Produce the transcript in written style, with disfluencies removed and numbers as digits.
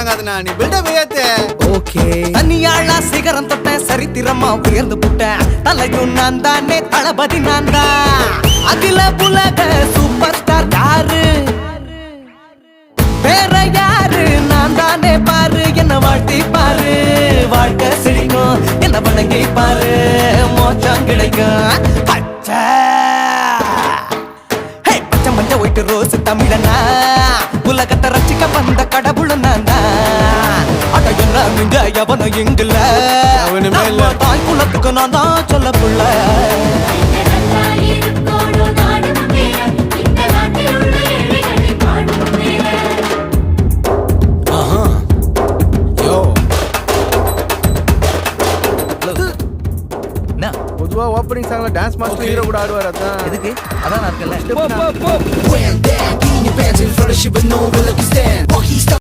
வாங்காதண்ணா, நீ பில்டப் ஏத்து. ஓகே தனியாளா சிகரம் தொட்ட சரித்திரமா உயர்ந்து புட்டேன். தலையும் நான் தானே, தளபதி நான் தான். அகில புலக சூப்பர் ஸ்டார் யாரு? வேற யாரு? நான் தானே பாரு, என்ன வாழ்த்தி பாரு. வாழ்க்கை சிரிக்கும், என்ன வணங்கி பாரு, மோச்சம் கிடைக்கும். பச்சை பச்சை மஞ்ச ஒயிட்டு ரோஸ் தமிழனா, உலகத்தை ரசிக்க வந்த கடவுள் நான் தான். அட என்ன மிஞ்ச எவனும் இங்குல, அவனுமே இல்ல. தாய் குலத்துக்கு நான் தான் சொல்ல புள்ள. பொதுவா ஓப்பனிங் சாங்ல டான்ஸ் மாஸ்டர் ஹீரோ கூட ஆடுவார். அதான் எதுக்கு? அதான் நான் இருக்கேன்ல. When that in your pants in front of shit, but no one will understand.